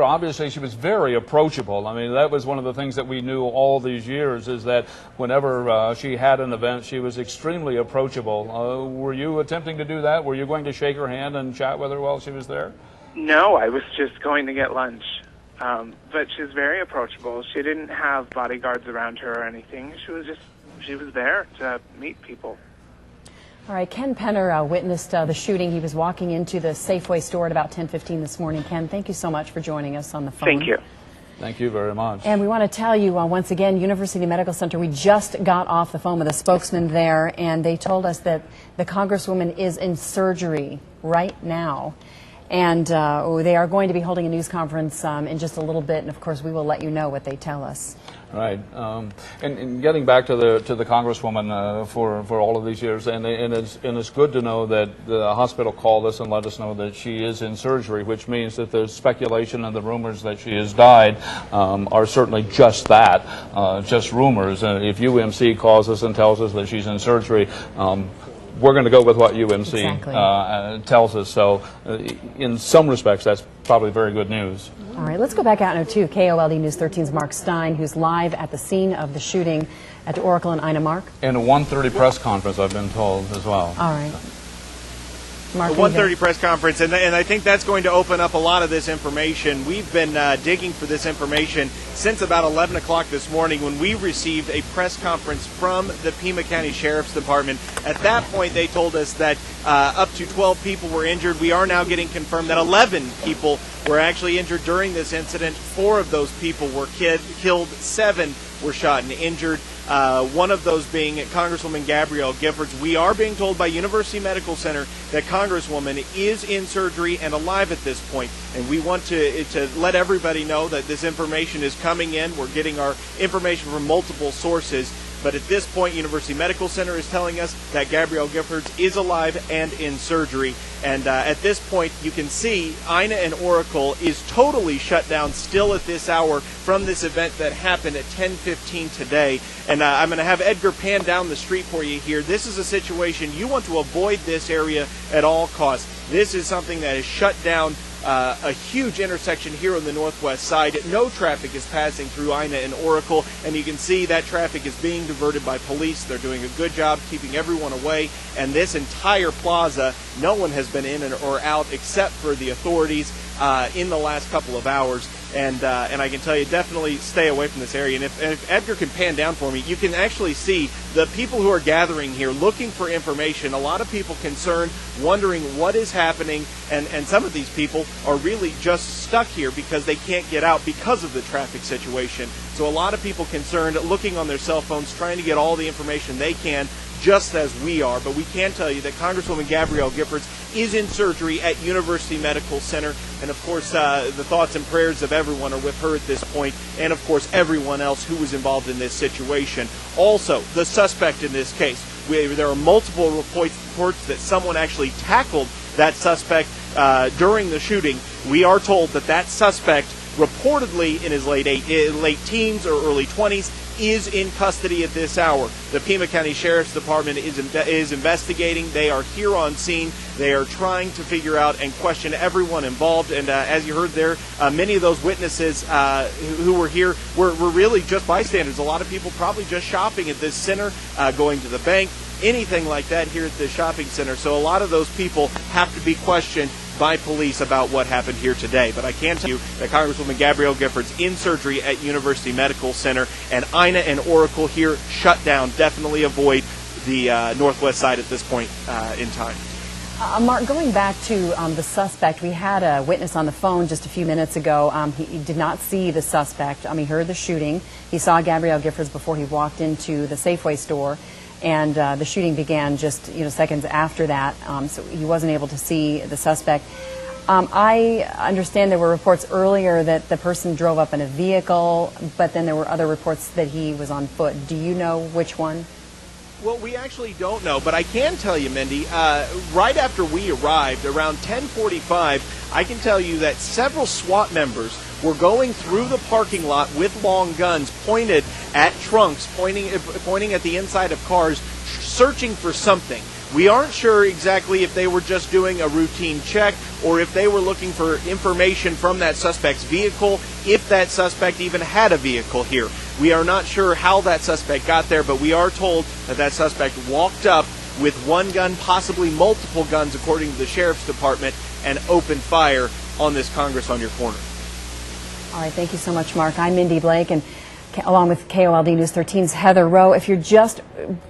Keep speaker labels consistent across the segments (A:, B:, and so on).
A: obviously she was very approachable. I mean, that was one of the things that we knew all these years, is that whenever she had an event, she was extremely approachable. Were you attempting to do that? Were you going to shake her hand and chat with her while she was there?
B: No, I was just going to get lunch. But she's very approachable. She didn't have bodyguards around her or anything. She was there to meet people.
C: All right, Ken Penner witnessed the shooting. He was walking into the Safeway store at about 10:15 this morning. Ken, thank you so much for joining us on the phone.
B: Thank you.
A: Thank you very much.
C: And we want to tell you, once again, University Medical Center, we just got off the phone with a spokesman there, and they told us that the Congresswoman is in surgery right now. And they are going to be holding a news conference in just a little bit, and of course we will let you know what they tell us.
A: Right, and getting back to the Congresswoman for all of these years, and it's good to know that the hospital called us and let us know that she is in surgery, which means that the speculation and the rumors that she has died are certainly just that, just rumors. If UMC calls us and tells us that she's in surgery, we're going to go with what UMC tells us. So in some respects, that's probably very good news.
C: All right, let's go back out now to KOLD News 13's Mark Stein, who's live at the scene of the shooting at Oracle and Ina. Mark?
A: And a 1:30 press conference, I've been told, as well.
C: All right. Mark,
D: a 1:30 press conference, and I think that's going to open up a lot of this information. We've been digging for this information since about 11 o'clock this morning when we received a press conference from the Pima County Sheriff's Department. At that point, they told us that up to 12 people were injured. We are now getting confirmed that 11 people were actually injured during this incident. 4 of those people were killed, 7 were shot and injured. One of those being Congresswoman Gabrielle Giffords. We are being told by University Medical Center that Congresswoman is in surgery and alive at this point, and we want to let everybody know that this information is coming in. We're getting our information from multiple sources, but at this point, University Medical Center is telling us that Gabrielle Giffords is alive and in surgery. And at this point, you can see Ina and Oracle is totally shut down still at this hour from this event that happened at 10:15 today. And I'm going to have Edgar pan down the street for you here. This is a situation you want to avoid this area at all costs. This is something that is shut down. A huge intersection here on the northwest side. No traffic is passing through Ina and Oracle, and you can see that traffic is being diverted by police. They're doing a good job keeping everyone away, and this entire plaza, no one has been in or out except for the authorities in the last couple of hours. And I can tell you, definitely stay away from this area. And if Edgar can pan down for me, you can actually see the people who are gathering here looking for information. A lot of people concerned, wondering what is happening, and some of these people are really just stuck here because they can't get out because of the traffic situation. So a lot of people concerned, looking on their cell phones, trying to get all the information they can, just as we are. But we can tell you that Congresswoman Gabrielle Giffords is in surgery at University Medical Center. And of course, the thoughts and prayers of everyone are with her at this point, and of course, everyone else who was involved in this situation. Also, the suspect in this case, there are multiple reports that someone actually tackled that suspect during the shooting. We are told that that suspect, reportedly in his late teens or early 20s, is in custody at this hour. The Pima County Sheriff's Department is investigating. They are here on scene. They are trying to figure out and question everyone involved. And as you heard there, many of those witnesses who were here were really just bystanders. A lot of people probably just shopping at this center, going to the bank, anything like that here at the shopping center. So a lot of those people have to be questioned by police about what happened here today. But I can tell you that Congresswoman Gabrielle Giffords in surgery at University Medical Center, and Ina and Oracle here shut down. Definitely avoid the northwest side at this point in time.
C: Mark, going back to the suspect, we had a witness on the phone just a few minutes ago. He did not see the suspect. He heard the shooting. He saw Gabrielle Giffords before he walked into the Safeway store. And the shooting began just seconds after that, so he wasn't able to see the suspect. I understand there were reports earlier that the person drove up in a vehicle, but then there were other reports that he was on foot. Do you know which one?
D: Well, we actually don't know, but I can tell you, Mindy, right after we arrived, around 10:45, I can tell you that several SWAT members were going through the parking lot with long guns pointed at trunks, pointing at the inside of cars, searching for something. We aren't sure exactly if they were just doing a routine check or if they were looking for information from that suspect's vehicle, if that suspect even had a vehicle here. We are not sure how that suspect got there, but we are told that that suspect walked up with one gun, possibly multiple guns, according to the Sheriff's Department, and opened fire on this Congress on Your Corner.
C: All right, thank you so much, Mark. I'm Mindy Blake, and along with KOLD News 13's Heather Rowe. If you're just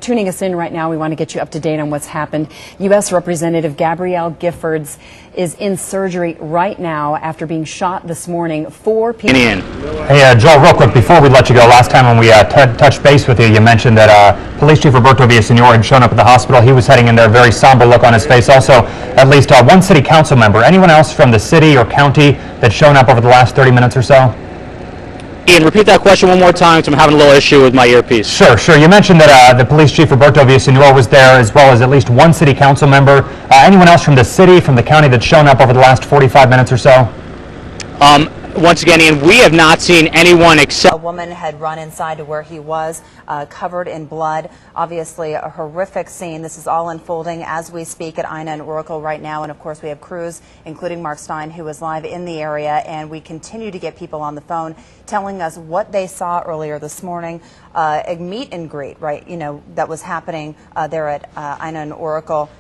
C: tuning us in right now, we want to get you up to date on what's happened. U.S. Representative Gabrielle Giffords is in surgery right now after being shot this morning. 4 people.
E: Hey, Joel, real quick, before we let you go, last time when we touched base with you, you mentioned that Police Chief Roberto Villaseñor had shown up at the hospital. He was heading in there, very somber look on his face. Also, at least one city council member. Anyone else from the city or county that's shown up over the last 30 minutes or so?
F: Ian, repeat that question one more time, because I'm having a little issue with my earpiece.
E: Sure. You mentioned that the Police Chief Roberto Villaseñor was there, as well as at least one city council member. Anyone else from the city, from the county that's shown up over the last 45 minutes or so?
F: Once again, Ian, we have not seen anyone except...
G: A woman had run inside to where he was, covered in blood. Obviously, a horrific scene. This is all unfolding as we speak at Ina and Oracle right now. And, of course, we have crews, including Mark Stein, who is live in the area. And we continue to get people on the phone telling us what they saw earlier this morning. A meet and greet, right, that was happening there at Ina and Oracle.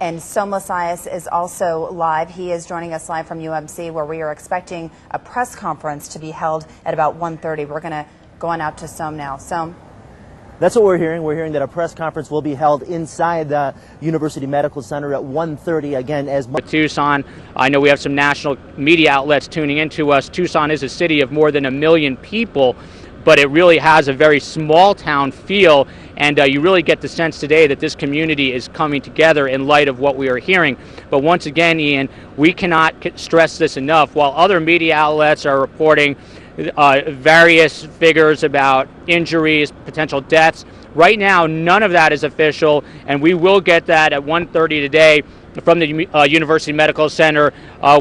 G: And Soma Sias is also live. He is joining us live from UMC, where we are expecting a press conference to be held at about 1:30. We're going to go on out to Som now. Som.
H: That's what we're hearing. We're hearing that a press conference will be held inside the University Medical Center at 1:30. Again, as
F: Tucson, I know we have some national media outlets tuning into us. Tucson is a city of more than 1 million people, but it really has a very small town feel, and you really get the sense today that this community is coming together in light of what we are hearing. But once again, Ian, we cannot stress this enough. While other media outlets are reporting various figures about injuries, potential deaths, right now none of that is official, and we will get that at 1:30 today from the University Medical Center.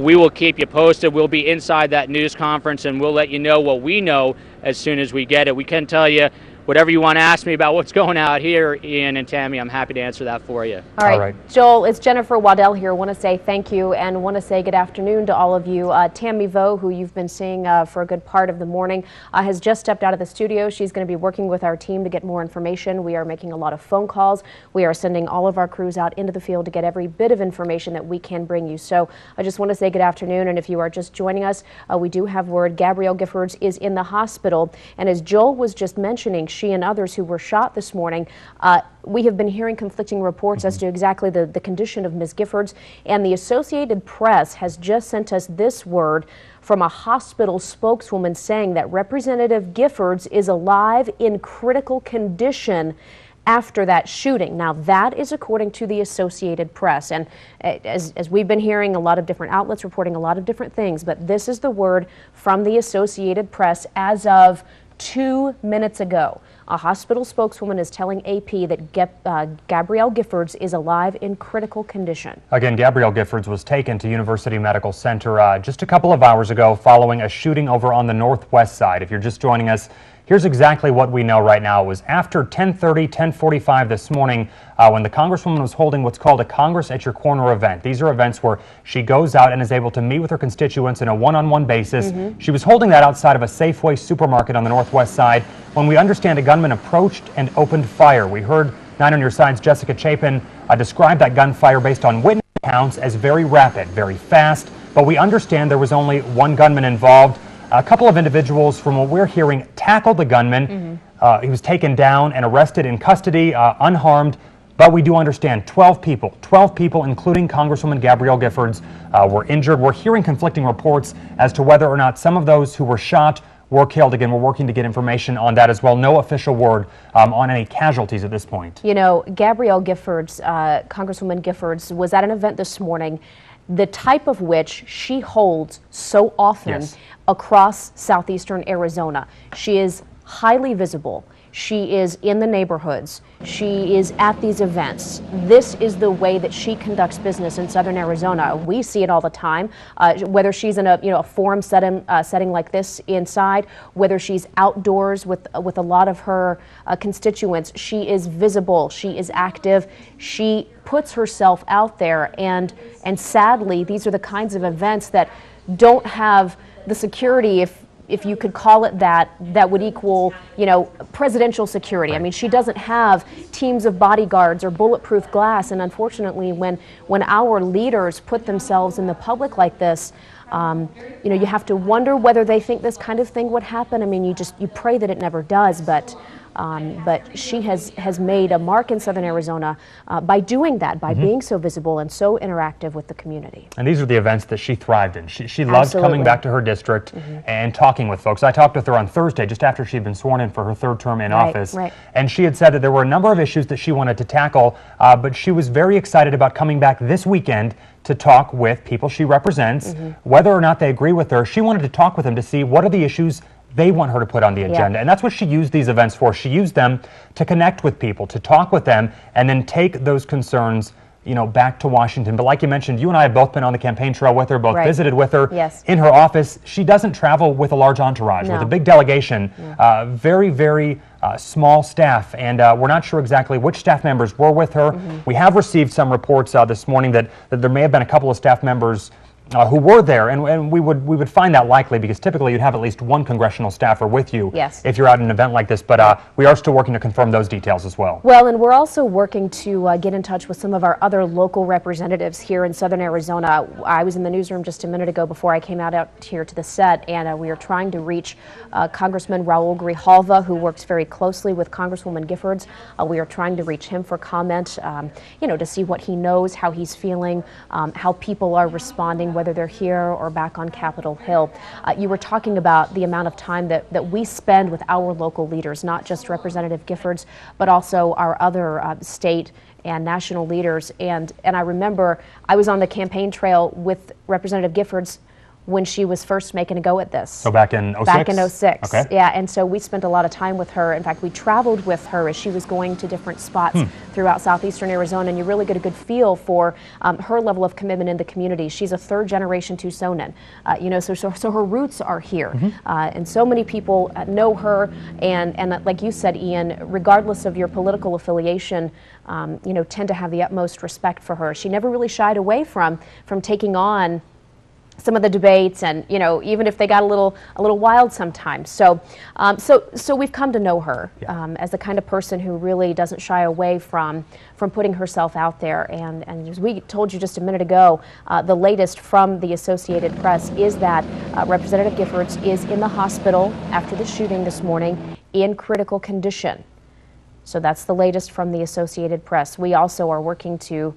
F: We will keep you posted. We'll be inside that news conference, and we'll let you know what we know as soon as we get it. We can tell you whatever you want to ask me about what's going out here, Ian and Tammy. I'm happy to answer that for you.
I: All right. Joel, it's Jennifer Waddell here. I want to say thank you and want to say good afternoon to all of you. Tammy Vo, who you've been seeing for a good part of the morning, has just stepped out of the studio. She's going to be working with our team to get more information. We are making a lot of phone calls. We are sending all of our crews out into the field to get every bit of information that we can bring you. So I just want to say good afternoon, and if you are just joining us, we do have word Gabrielle Giffords is in the hospital, and as Joel was just mentioning, she and others who were shot this morning, we have been hearing conflicting reports as to exactly the condition of Ms. Giffords, and the Associated Press has just sent us this word from a hospital spokeswoman saying that Representative Giffords is alive in critical condition after that shooting. Now, that is according to the Associated Press, and as we've been hearing, a lot of different outlets reporting a lot of different things, but this is the word from the Associated Press as of 2 minutes ago. A hospital spokeswoman is telling AP that Gabrielle Giffords is alive in critical condition.
E: Again, Gabrielle Giffords was taken to University Medical Center just a couple of hours ago following a shooting over on the northwest side. If you're just joining us, here's exactly what we know right now. It was after 10:30, 10:45 this morning when the Congresswoman was holding what's called a Congress at Your Corner event. These are events where she goes out and is able to meet with her constituents in a one-on-one basis. She was holding that outside of a Safeway supermarket on the northwest side when we understand a gunman approached and opened fire. We heard 9 on Your Side's Jessica Chapin describe that gunfire based on witness accounts as very rapid, very fast, but we understand there was only one gunman involved. A couple of individuals, from what we're hearing, tackled the gunman. He was taken down and arrested in custody, unharmed. But we do understand 12 people, including Congresswoman Gabrielle Giffords, were injured. We're hearing conflicting reports as to whether or not some of those who were shot were killed. Again, we're working to get information on that as well. No official word on any casualties at this point.
I: You know, Gabrielle Giffords, Congresswoman Giffords, was at an event this morning, the type of which she holds so often across southeastern Arizona. She is highly visible. She is in the neighborhoods. She is at these events. This is the way that she conducts business in Southern Arizona. We see it all the time, whether she's in a forum setting like this inside, whether she's outdoors with a lot of her constituents. She is visible. She is active. She puts herself out there, and sadly, these are the kinds of events that don't have the security, if you could call it that would equal, presidential security. I mean, she doesn't have teams of bodyguards or bulletproof glass, and unfortunately, when our leaders put themselves in the public like this, you have to wonder whether they think this kind of thing would happen. I mean, you pray that it never does, but she has made a mark in Southern Arizona by doing that, by being so visible and so interactive with the community.
E: And these are the events that she thrived in. She loved coming back to her district and talking with folks. I talked with her on Thursday, just after she'd been sworn in for her third term in office. And she had said that there were a number of issues that she wanted to tackle, but she was very excited about coming back this weekend to talk with people she represents. Whether or not they agree with her, she wanted to talk with them to see what are the issues they want her to put on the agenda. And that's what she used these events for. She used them to connect with people, to talk with them, and then take those concerns back to Washington. But like you mentioned, you and I have both been on the campaign trail with her, both visited with her in her office. She doesn't travel with a large entourage, with a big delegation, very, very small staff, and we're not sure exactly which staff members were with her. We have received some reports this morning that there may have been a couple of staff members who were there, and we would find that likely, because typically you'd have at least one congressional staffer with you if you're at an event like this, but we are still working to confirm those details as well.
I: Well, and we're also working to get in touch with some of our other local representatives here in Southern Arizona. I was in the newsroom just a minute ago before I came out here to the set, and we are trying to reach Congressman Raul Grijalva, who works very closely with Congresswoman Giffords. We are trying to reach him for comment, to see what he knows, how he's feeling, how people are responding, whether they're here or back on Capitol Hill. You were talking about the amount of time that we spend with our local leaders, not just Representative Giffords, but also our other state and national leaders. And I remember I was on the campaign trail with Representative Giffords when she was first making a go at this.
E: So back in 06?
I: Back in 06,
E: okay.
I: Yeah, and so we spent a lot of time with her. In fact, we traveled with her as she was going to different spots throughout southeastern Arizona, and you really get a good feel for her level of commitment in the community. She's a third-generation Tucsonan, so her roots are here, and so many people know her, and like you said, Ian, regardless of your political affiliation, tend to have the utmost respect for her. She never really shied away from taking on some of the debates, and even if they got a little wild sometimes. So we've come to know her as the kind of person who really doesn't shy away from putting herself out there. And as we told you just a minute ago, the latest from the Associated Press is that Representative Giffords is in the hospital after the shooting this morning in critical condition. So that's the latest from the Associated Press. We also are working to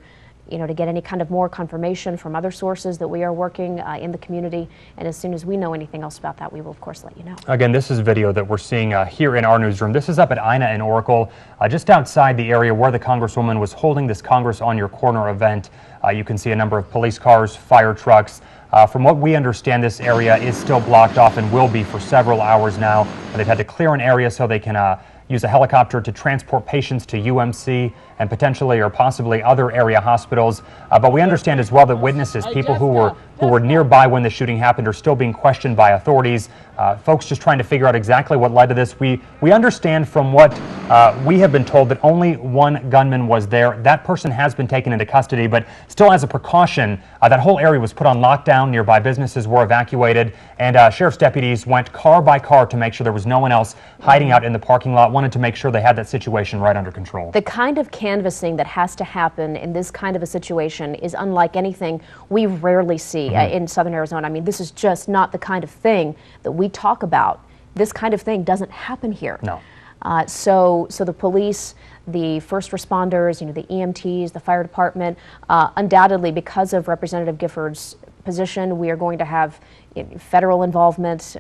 I: get any kind of more confirmation from other sources that we are working in the community. And as soon as we know anything else about that, we will, of course, let you know.
E: Again, this is video that we're seeing here in our newsroom. This is up at Ina and Oracle, just outside the area where the Congresswoman was holding this Congress on Your Corner event. You can see a number of police cars, fire trucks. From what we understand, this area is still blocked off and will be for several hours now. They've had to clear an area so they can use a helicopter to transport patients to UMC and potentially or possibly other area hospitals. But we understand as well that witnesses, people who were nearby when the shooting happened, are still being questioned by authorities. Folks just trying to figure out exactly what led to this. We understand from what we have been told that only one gunman was there. That person has been taken into custody, but still as a precaution, that whole area was put on lockdown. Nearby businesses were evacuated, and sheriff's deputies went car by car to make sure there was no one else hiding out in the parking lot. Wanted to make sure they had that situation right under control.
I: The kind of canvassing that has to happen in this kind of a situation is unlike anything we rarely see in Southern Arizona. I mean, this is just not the kind of thing that we talk about. This kind of thing doesn't happen here.
E: No.
I: So the police, the first responders, the EMTs, the fire department, undoubtedly because of Representative Giffords' position, we are going to have federal involvement,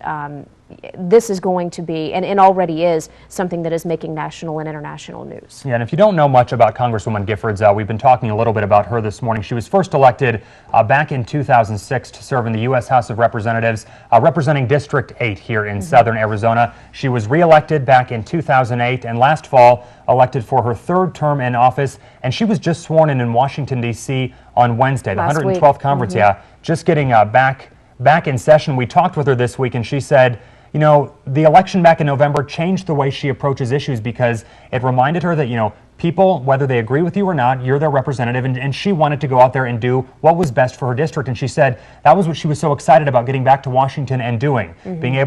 I: this is going to be, and already is, something that is making national and international news.
E: Yeah, and if you don't know much about Congresswoman Giffords, we've been talking a little bit about her this morning. She was first elected back in 2006 to serve in the U.S. House of Representatives, representing District 8 here in southern Arizona. She was reelected back in 2008 and last fall elected for her third term in office, and she was just sworn in Washington, D.C. on Wednesday, the 112th conference. Yeah, just getting back in session. We talked with her this week, and she said, you know, the election back in November changed the way she approaches issues because it reminded her that, you know, people, whether they agree with you or not, you're their representative, and she wanted to go out there and do what was best for her district. And she said that was what she was so excited about getting back to Washington and doing, being able